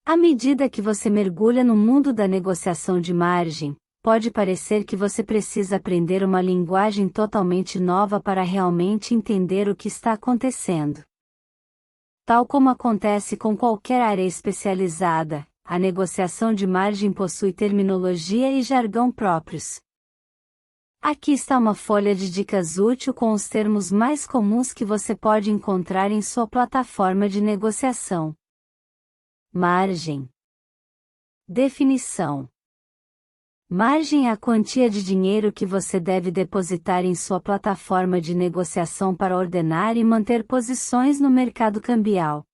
À medida que você mergulha no mundo da negociação de margem, pode parecer que você precisa aprender uma linguagem totalmente nova para realmente entender o que está acontecendo. Tal como acontece com qualquer área especializada, a negociação de margem possui terminologia e jargão próprios. Aqui está uma folha de dicas útil com os termos mais comuns que você pode encontrar em sua plataforma de negociação. Margem. Definição. Margem é a quantia de dinheiro que você deve depositar em sua plataforma de negociação para ordenar e manter posições no mercado cambial.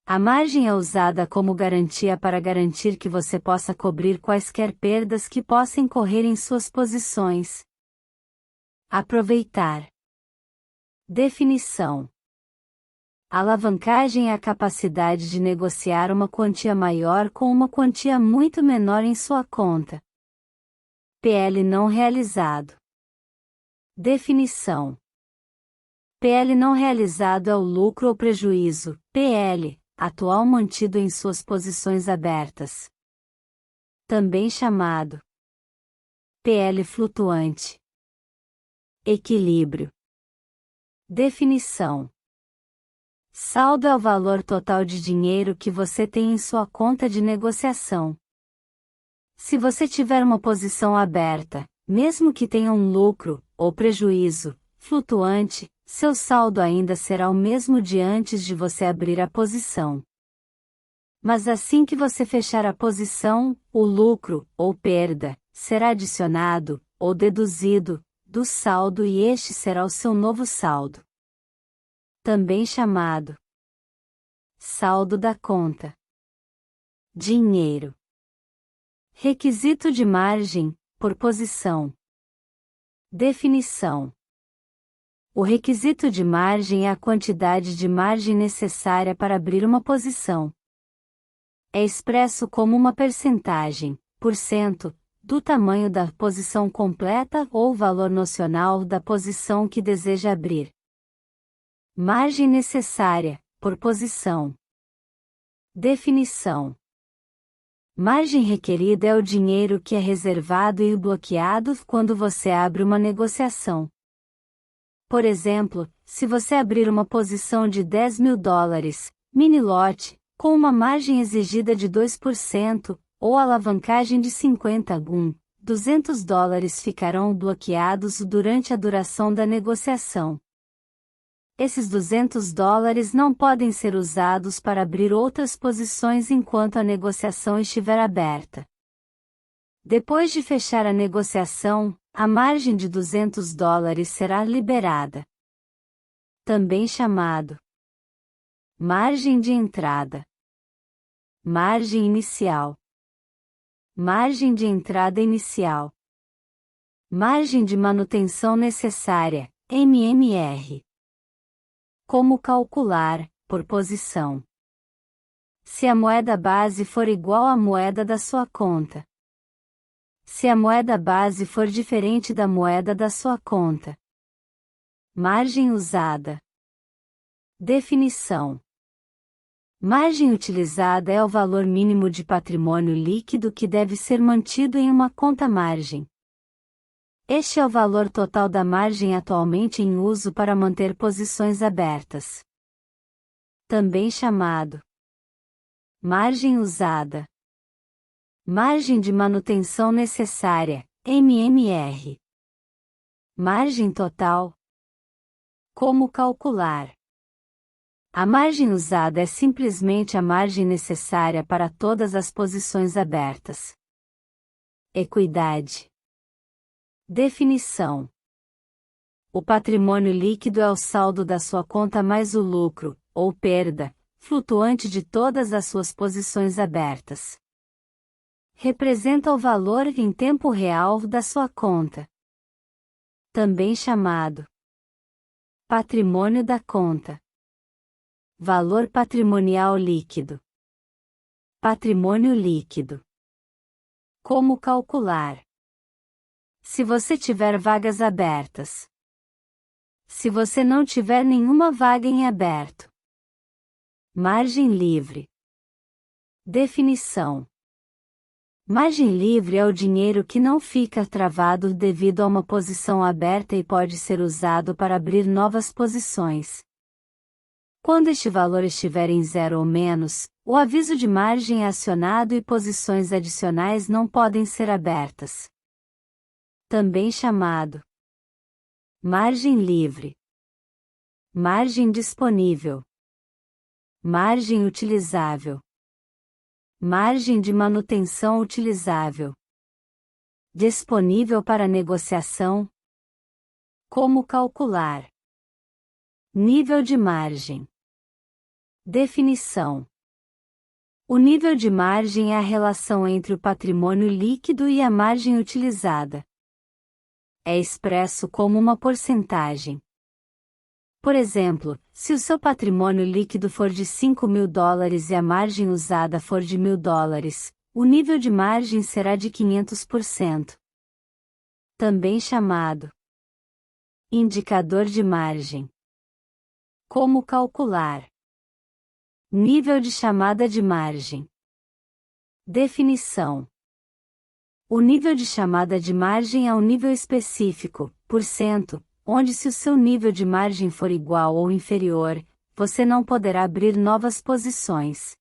A margem é usada como garantia para garantir que você possa cobrir quaisquer perdas que possam incorrer em suas posições. Aproveitar. Definição. Alavancagem é a capacidade de negociar uma quantia maior com uma quantia muito menor em sua conta. PL não realizado. Definição. PL não realizado é o lucro ou prejuízo, PL, atual mantido em suas posições abertas. Também chamado PL flutuante. Equilíbrio. Definição. Saldo é o valor total de dinheiro que você tem em sua conta de negociação. Se você tiver uma posição aberta, mesmo que tenha um lucro, ou prejuízo, flutuante, seu saldo ainda será o mesmo de antes de você abrir a posição. Mas assim que você fechar a posição, o lucro, ou perda, será adicionado, ou deduzido, do saldo e este será o seu novo saldo. Também chamado saldo da conta. Dinheiro. Requisito de margem, por posição. Definição. O requisito de margem é a quantidade de margem necessária para abrir uma posição. É expresso como uma percentagem, por cento, do tamanho da posição completa ou valor nocional da posição que deseja abrir. Margem necessária, por posição. Definição. Margem requerida é o dinheiro que é reservado e bloqueado quando você abre uma negociação. Por exemplo, se você abrir uma posição de $10.000, mini lote, com uma margem exigida de 2%, ou alavancagem de $200 ficarão bloqueados durante a duração da negociação. Esses $200 não podem ser usados para abrir outras posições enquanto a negociação estiver aberta. Depois de fechar a negociação, a margem de $200 será liberada. Também chamado margem de entrada. Margem inicial. Margem de entrada inicial. Margem de manutenção necessária, MMR. Como calcular, por posição. Se a moeda base for igual à moeda da sua conta. Se a moeda base for diferente da moeda da sua conta. Margem usada. Definição. Margem utilizada é o valor mínimo de patrimônio líquido que deve ser mantido em uma conta margem. Este é o valor total da margem atualmente em uso para manter posições abertas. Também chamado margem usada. Margem de manutenção necessária, MMR. Margem total. Como calcular? A margem usada é simplesmente a margem necessária para todas as posições abertas. Equidade. Definição. O patrimônio líquido é o saldo da sua conta mais o lucro, ou perda, flutuante de todas as suas posições abertas. Representa o valor em tempo real da sua conta. Também chamado patrimônio da conta. Valor patrimonial líquido. Patrimônio líquido. Como calcular? Se você tiver vagas abertas. Se você não tiver nenhuma vaga em aberto. Margem livre. Definição: margem livre é o dinheiro que não fica travado devido a uma posição aberta e pode ser usado para abrir novas posições. Quando este valor estiver em zero ou menos, o aviso de margem é acionado e posições adicionais não podem ser abertas. Também chamado margem livre, margem disponível, margem utilizável, margem de manutenção utilizável, disponível para negociação. Como calcular? Nível de margem. Definição: o nível de margem é a relação entre o patrimônio líquido e a margem utilizada. É expresso como uma porcentagem. Por exemplo, se o seu patrimônio líquido for de $5.000 e a margem usada for de $1.000, o nível de margem será de 500%. Também chamado indicador de margem. Como calcular? Nível de chamada de margem. Definição: o nível de chamada de margem é um nível específico, por cento, onde se o seu nível de margem for igual ou inferior, você não poderá abrir novas posições.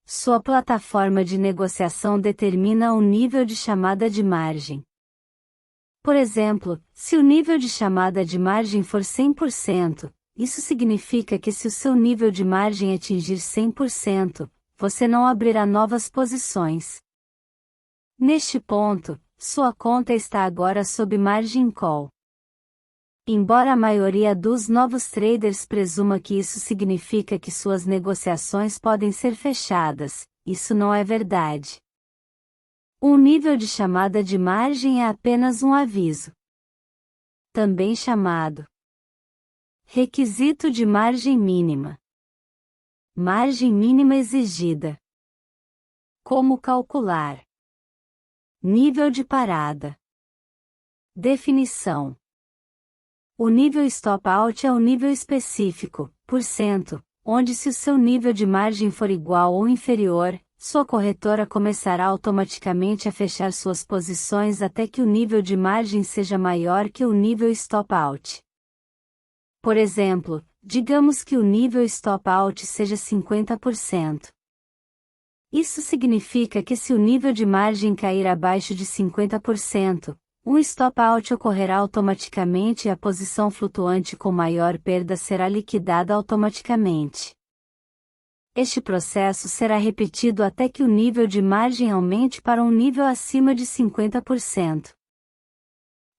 Sua plataforma de negociação determina o nível de chamada de margem. Por exemplo, se o nível de chamada de margem for 100%, isso significa que se o seu nível de margem atingir 100%, você não abrirá novas posições. Neste ponto, sua conta está agora sob margin call. Embora a maioria dos novos traders presuma que isso significa que suas negociações podem ser fechadas, isso não é verdade. Um nível de chamada de margem é apenas um aviso. Também chamado requisito de margem mínima. Margem mínima exigida. Como calcular? Nível de parada. Definição: o nível stop-out é um nível específico, por cento, onde se o seu nível de margem for igual ou inferior, sua corretora começará automaticamente a fechar suas posições até que o nível de margem seja maior que o nível stop-out. Por exemplo, digamos que o nível stop-out seja 50%. Isso significa que se o nível de margem cair abaixo de 50%, um stop-out ocorrerá automaticamente e a posição flutuante com maior perda será liquidada automaticamente. Este processo será repetido até que o nível de margem aumente para um nível acima de 50%.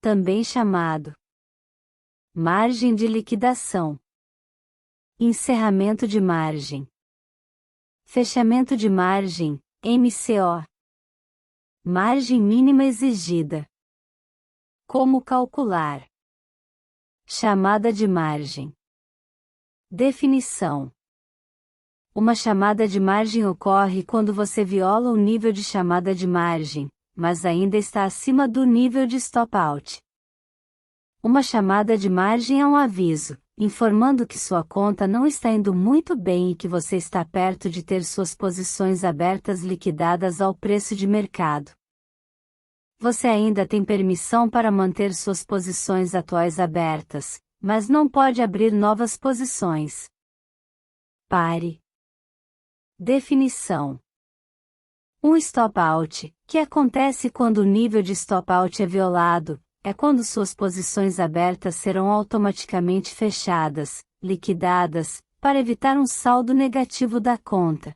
Também chamado margem de liquidação. Encerramento de margem. Fechamento de margem, MCO. Margem mínima exigida. Como calcular? Chamada de margem. Definição: uma chamada de margem ocorre quando você viola o nível de chamada de margem, mas ainda está acima do nível de stop-out. Uma chamada de margem é um aviso, informando que sua conta não está indo muito bem e que você está perto de ter suas posições abertas liquidadas ao preço de mercado. Você ainda tem permissão para manter suas posições atuais abertas, mas não pode abrir novas posições. Pare. Definição: um stop-out, que acontece quando o nível de stop-out é violado, é quando suas posições abertas serão automaticamente fechadas, liquidadas, para evitar um saldo negativo da conta.